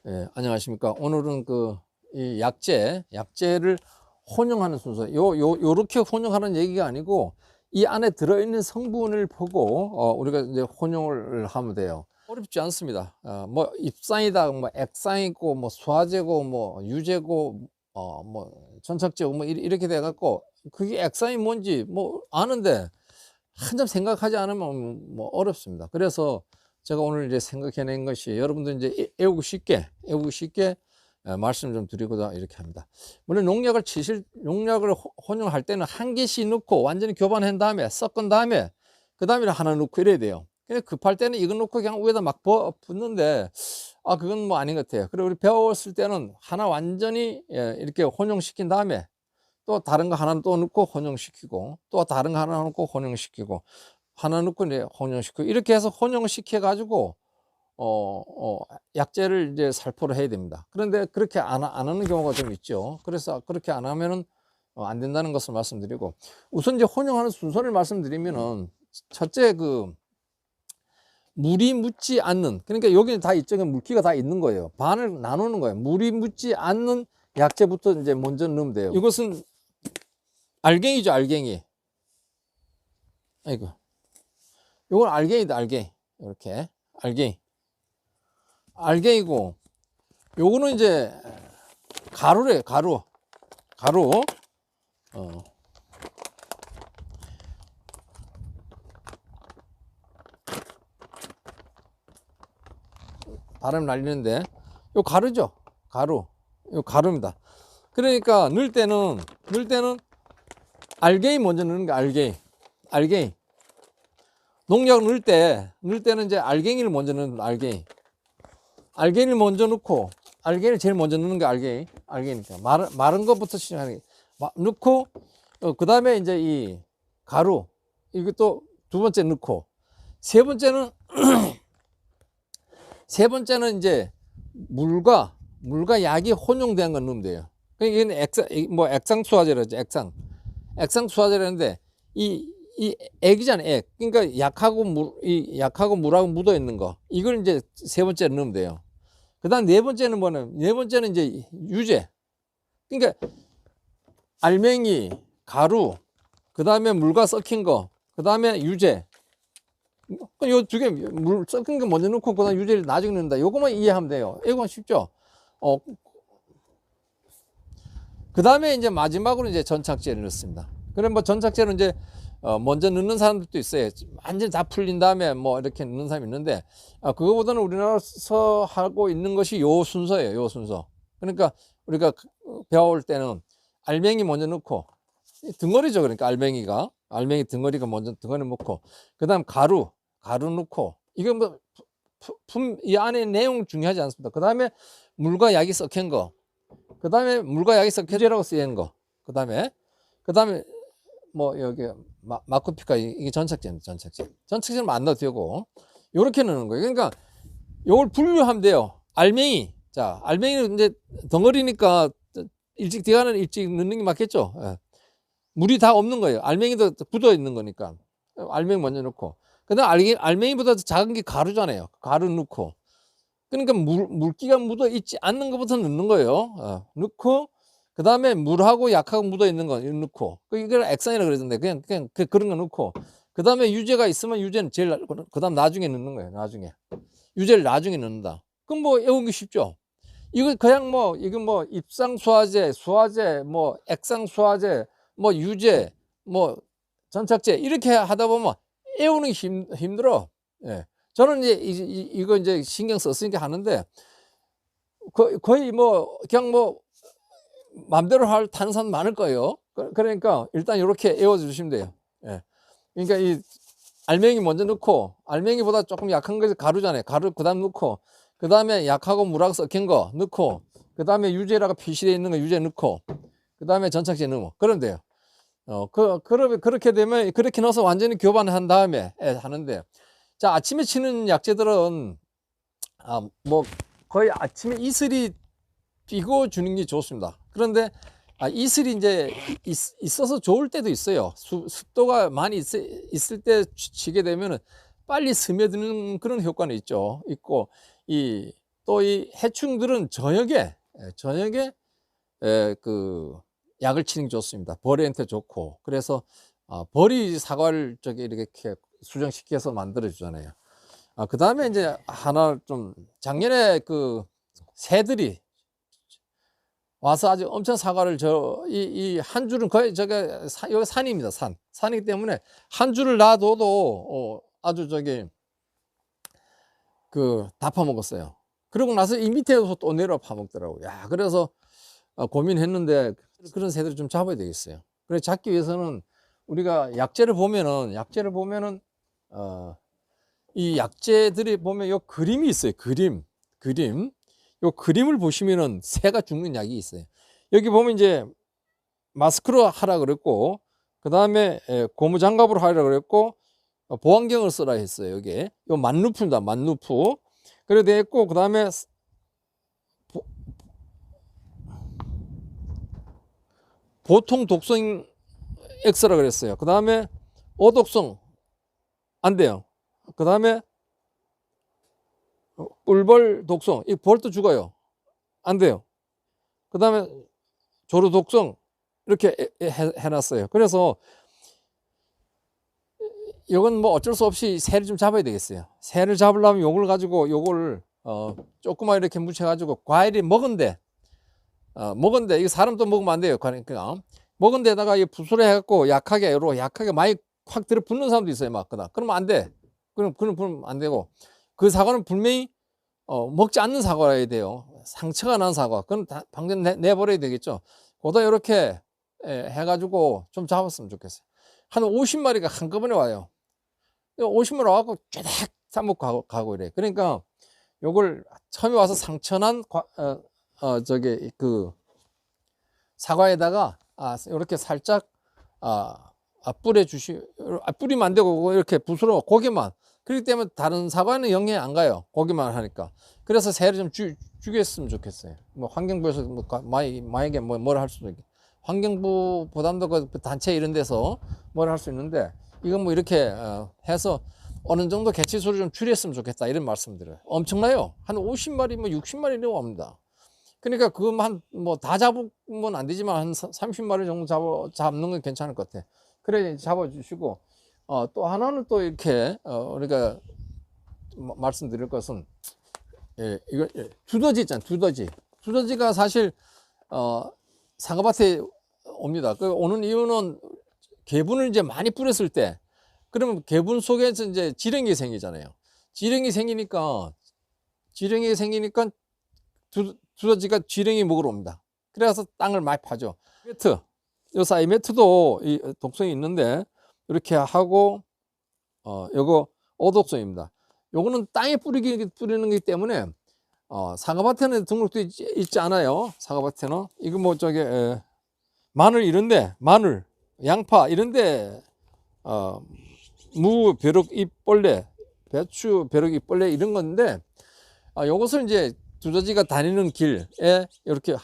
예, 안녕하십니까. 오늘은 이 약재를 혼용하는 순서. 요렇게 혼용하는 얘기가 아니고, 이 안에 들어있는 성분을 보고, 우리가 이제 혼용을 하면 돼요. 어렵지 않습니다. 뭐, 입상이다, 뭐, 액상이고, 뭐, 소화제고, 뭐, 유제고, 뭐, 전착제고, 뭐, 이렇게 돼갖고, 그게 액상이 뭔지, 뭐, 아는데, 한참 생각하지 않으면 뭐 어렵습니다. 그래서 제가 오늘 이제 생각해낸 것이 여러분들 이제 외우기 쉽게 말씀 좀 드리고자 이렇게 합니다. 물론 농약을 혼용할 때는 한 개씩 넣고 완전히 교반한 다음에 섞은 다음에 그 다음에 하나 넣고 이래야 돼요. 그냥 급할 때는 이거 넣고 그냥 위에다 막 붓는데 그건 뭐 아닌 것 같아요. 그리고 우리 배웠을 때는 하나 완전히 이렇게 혼용시킨 다음에 또 다른 거 하나 또 넣고 혼용시키고 또 다른 거 하나 넣고 혼용시키고 하나 넣고 이제 혼용시키고 이렇게 해서 혼용시켜 가지고 약재를 이제 살포를 해야 됩니다. 그런데 그렇게 안 하는 경우가 좀 있죠. 그래서 그렇게 안 하면은 안 된다는 것을 말씀드리고, 우선 이제 혼용하는 순서를 말씀드리면은 첫째 물이 묻지 않는, 그러니까 여기는 다 이쪽에 물기가 다 있는 거예요. 반을 나누는 거예요. 물이 묻지 않는 약재부터 이제 먼저 넣으면 돼요. 이것은 알갱이죠, 알갱이. 아이고. 요건 알갱이다, 알갱이. 이렇게. 알갱이고, 요거는 이제 가루래, 가루. 바람 날리는데, 요 가루죠. 가루. 요 가루입니다. 그러니까 넣을 때는 알갱이 먼저 넣는 게 알갱이. 농약을 넣을 때는 이제 알갱이를 먼저 넣는 알갱이를 먼저 넣고, 알갱이를 제일 먼저 넣는 게 알갱이니까. 마른 것부터 시작하는 게. 넣고, 그 다음에 이제 이 가루, 이것도 두 번째 넣고, 세 번째는 이제 물과 약이 혼용된 건 넣으면 돼요. 그러니까 이건 액상수화제라죠, 액상수화제라는데, 이 액이잖아요, 액. 그러니까 약하고 물하고 묻어 있는 거. 이걸 이제 세 번째 넣으면 돼요. 그 다음 네 번째는 뭐냐면, 네 번째는 이제 유제. 그러니까 알맹이, 가루, 그 다음에 물과 섞인 거, 그 다음에 유제. 요 두 개, 물 섞인 거 먼저 넣고, 그 다음 유제를 나중에 넣는다. 요거만 이해하면 돼요. 이건 쉽죠? 그 다음에 이제 마지막으로 이제 전착제를 넣습니다. 그럼 뭐 전착제는 이제 먼저 넣는 사람들도 있어요. 완전히 다 풀린 다음에 뭐 이렇게 넣는 사람이 있는데, 그거보다는 우리나라에서 하고 있는 것이 요 순서예요. 요 순서. 그러니까 우리가 배워올 때는 알맹이 먼저 넣고, 덩어리죠. 그러니까 알맹이 덩어리가 먼저 덩어리 넣고, 그 다음 가루 넣고, 이건 뭐 이 안에 내용 중요하지 않습니다. 그 다음에 물과 약이 섞인 거, 그 다음에 물과 약이 섞여라고 쓰인 거, 그 다음에 뭐 여기 마코피카, 이게 전착제입니다. 전착제는 안 넣어도 되고, 요렇게 넣는 거예요. 그러니까 요걸 분류하면 돼요. 알맹이는 이제 덩어리니까 일찍 들어가는 일찍 넣는 게 맞겠죠. 예. 물이 다 없는 거예요. 알맹이도 굳어 있는 거니까 알맹이 먼저 넣고, 그다음 알맹이보다 더 작은 게 가루잖아요. 가루 넣고, 그러니까 물기가 묻어 있지 않는 것부터 넣는 거예요. 넣고, 그 다음에 물하고 약하고 묻어 있는 거 넣고, 이걸 액상이라고 그러던데, 그냥 그런 거 넣고, 그 다음에 유제가 있으면 유제는 그 다음 나중에 넣는 거예요. 유제를 나중에 넣는다. 그럼 뭐 외우기 쉽죠? 이거 그냥 이건 뭐 입상수화제, 뭐 액상수화제, 뭐 유제, 뭐 전착제, 이렇게 하다 보면 외우는 게 힘들어. 예. 저는 이제 이거 이제 신경 썼으니까 하는데, 거의 그냥 맘대로 타는 사람 많을 거예요. 그러니까 일단 이렇게 외워 주시면 돼요. 예. 그러니까 이 알맹이 먼저 넣고, 알맹이보다 조금 약한 것이 가루잖아요. 가루 그다음 넣고, 그 다음에 약하고 물하고 섞인 거 넣고, 그 다음에 유제라고 표시되어 있는 거 유제 넣고, 그 다음에 전착제 넣으면 그러면 돼요. 그렇게 되면, 그렇게 넣어서 완전히 교반한 다음에 하는데, 자, 아침에 치는 약재들은 뭐 거의 아침에 이슬이 비고 주는 게 좋습니다. 그런데 이슬이 이제 있어서 좋을 때도 있어요. 습도가 많이 있을 때 치게 되면 빨리 스며드는 그런 효과는 있고, 또 이 해충들은 저녁에 그 약을 치는 게 좋습니다. 벌이한테 좋고. 그래서 벌이 사과를 이렇게 수정시켜서 만들어 주잖아요. 그다음에 이제 하나 좀 작년에 그 새들이 와서 아주 엄청 사과를 이 한 줄은 거의 여기 산입니다. 산이기 때문에 한 줄을 놔둬도 아주 다 파먹었어요. 그러고 나서 이 밑에서 또 내려와 파먹더라고요. 야, 그래서 고민했는데 그런 새들을 좀 잡아야 되겠어요. 그래서 잡기 위해서는 우리가 약재를 보면은 이 약재들이 보면 요 그림이 있어요. 그림. 요 그림을 보시면은 새가 죽는 약이 있어요. 여기 보면 이제 마스크로 하라 그랬고, 그 다음에 고무장갑으로 하라 그랬고, 보안경을 쓰라 했어요. 여기 요 만루프입니다. 만루프. 그래 돼 있고, 그 다음에 보통 독성 X라 그랬어요. 그 다음에 어독성 안 돼요. 그 다음에 꿀벌 독성, 이 벌도 죽어요. 안 돼요. 그 다음에 조류 독성 이렇게 해놨어요. 그래서 이건 뭐 어쩔 수 없이 새를 좀 잡아야 되겠어요. 새를 잡으려면 요걸 가지고 요걸 조그만 이렇게 묻혀가지고 과일이 먹은데 이거 사람도 먹으면 안 돼요. 그러니까 먹은 데다가 이 붓으로 해갖고 약하게 많이 확 들어 붙는 사람도 있어요. 막 그러면 안 돼. 그럼 안 되고, 그 사과는 분명히 먹지 않는 사과여야 돼요. 상처가 난 사과. 그건 다 방전 내버려야 되겠죠. 그다 이렇게 해가지고 좀 잡았으면 좋겠어요. 한 50마리가 한꺼번에 와요. 50마리 와갖고 쫙 싸먹고 가고 이래. 그러니까 요걸 처음에 와서 상처난 그 사과에다가 이렇게 살짝 뿌리면 안 되고 이렇게 붓으로 고기만. 그렇기 때문에 다른 사과는 영향이 안 가요. 고기만 하니까. 그래서 새를 좀 죽였으면 좋겠어요. 뭐 환경부에서 만약에 뭘 할 수도 있고, 환경부보다도 그 단체 이런 데서 뭘 할 수 있는데, 이건 뭐 이렇게 해서 어느 정도 개체수를 좀 줄였으면 좋겠다 이런 말씀드려요. 엄청나요. 한 50마리 뭐 60마리 이라고 합니다. 그러니까 그것만 뭐 다 잡으면 안 되지만 한 30마리 정도 잡는 건 괜찮을 것 같아. 그래 잡아주시고, 또 하나는 또 이렇게 우리가 말씀드릴 것은, 이거 두더지 있잖아. 두더지가 사실 사과밭에 옵니다. 그 오는 이유는 개분을 이제 많이 뿌렸을 때, 그러면 개분 속에서 이제 지렁이 생기잖아요. 지렁이 생기니까 두더지가 지렁이 먹으러 옵니다. 그래서 땅을 많이 파죠. 요 사이매트도 이 독성이 있는데, 이렇게 하고, 요거 어독성입니다. 요거는 땅에 뿌리는 거기 때문에, 사과밭에는 등록도 있지 않아요. 사과밭에는. 이거 뭐 마늘 이런데, 양파 이런데, 무 벼룩 잎벌레, 배추 벼룩 잎벌레 이런 건데, 요것을 이제 두더지가 다니는 길에 이렇게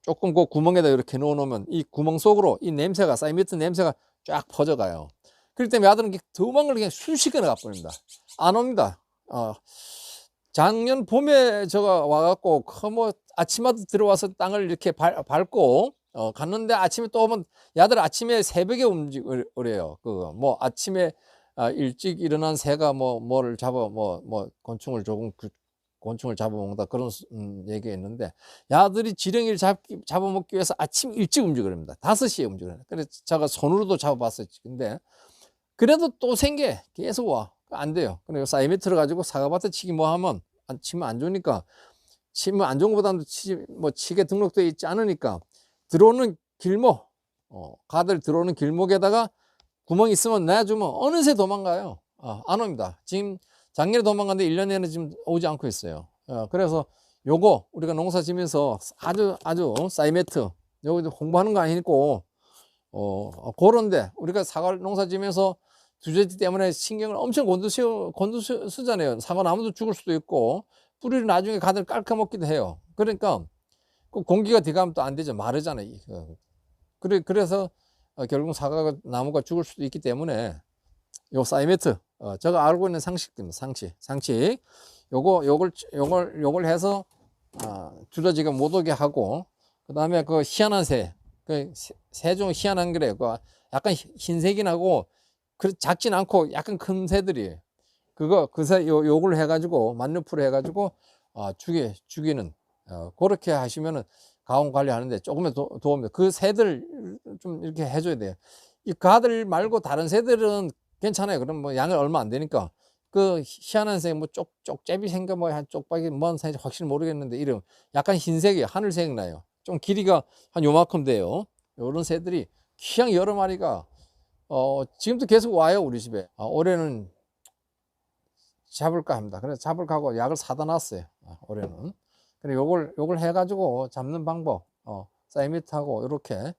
조금 그 구멍에다 이렇게 넣어 놓으면 이 구멍 속으로 이 냄새가, 사이미트 냄새가 쫙 퍼져가요. 그렇기 때문에 아들은 도망을 그냥 순식간에 가버립니다. 안 옵니다. 작년 봄에 제가 와갖고 뭐 아침마다 들어와서 땅을 이렇게 밟고 갔는데, 아침에 또 오면 야들 아침에 새벽에 움직여요. 뭐 아침에 일찍 일어난 새가 뭐를 잡아 곤충을 잡아먹는다 그런 얘기가 있는데, 야들이 지렁이를 잡아먹기 위해서 아침 일찍 움직입니다. 5시에 움직여요. 그래서 제가 손으로도 잡아봤어요. 근데 그래도 또 생겨 계속 와. 안 돼요. 그리고 사이미트를 가지고 사과밭에 치기 하면 치면 안 좋으니까, 치면 안 좋은 것보다는 치게 등록되어 있지 않으니까 들어오는 길목, 가들 들어오는 길목에다가 구멍 있으면 내주면 어느새 도망가요. 안 옵니다. 지금 작년에 도망갔는데 1년에는 지금 오지 않고 있어요. 그래서 요거 우리가 농사 지면서 아주 사이매트, 요거 홍보하는 거 아니고, 그런데 우리가 사과 농사 지면서 두더지 때문에 신경을 엄청 곤두쓰잖아요. 사과나무도 죽을 수도 있고, 뿌리를 나중에 가들 깔아먹기도 해요. 그러니까 그 공기가 들어가면 또 안 되죠. 마르잖아요. 그래서 결국 나무가 죽을 수도 있기 때문에 요 사이매트, 제가 알고 있는 상식입니다. 상식. 요걸 해서 두더지가 못 오게 하고, 그 다음에 그 희한한 새 중 희한한 거래. 그 약간 흰색이 나고, 작진 않고 약간 큰 새들이. 요걸 해가지고, 만루프를 해가지고, 죽이는, 그렇게 하시면은 가온 관리하는데 조금의 도움이, 그 새들 좀 이렇게 해줘야 돼요. 이 가들 말고 다른 새들은 괜찮아요. 그럼 뭐 양이 얼마 안 되니까. 그 희한한 새, 뭐 쪽제비 생가 뭐 한 쪽박이 뭔 새인지 확실히 모르겠는데 이름 약간 흰색이 하늘색 나요. 좀 길이가 한 요만큼 돼요. 요런 새들이 취향 여러 마리가 지금도 계속 와요 우리 집에. 올해는 잡을까 합니다. 그래서 잡을까 하고 약을 사다 놨어요. 올해는. 그래 요걸 해가지고 잡는 방법, 사이미트하고 이렇게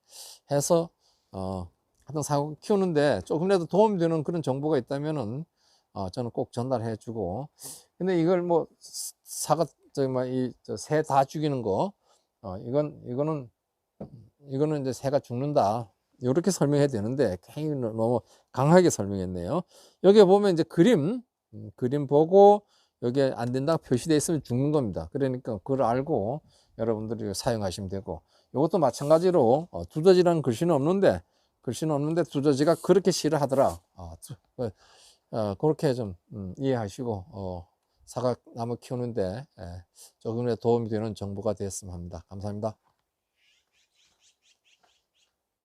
해서 하여튼 사고 키우는데 조금이라도 도움이 되는 그런 정보가 있다면은 저는 꼭 전달해 주고. 근데 이걸 뭐 사과 저기 뭐이새 다 죽이는 거 이거는 이제 새가 죽는다 이렇게 설명해야 되는데 괜히 너무 강하게 설명했네요. 여기 보면 이제 그림 보고 여기에 안 된다 표시되어 있으면 죽는 겁니다. 그러니까 그걸 알고 여러분들이 사용하시면 되고, 이것도 마찬가지로 두더지라는 글씨는 없는데 두더지가 그렇게 싫어하더라. 그렇게 좀 이해하시고 사과나무 키우는데 조금이라도 도움이 되는 정보가 되었으면 합니다. 감사합니다.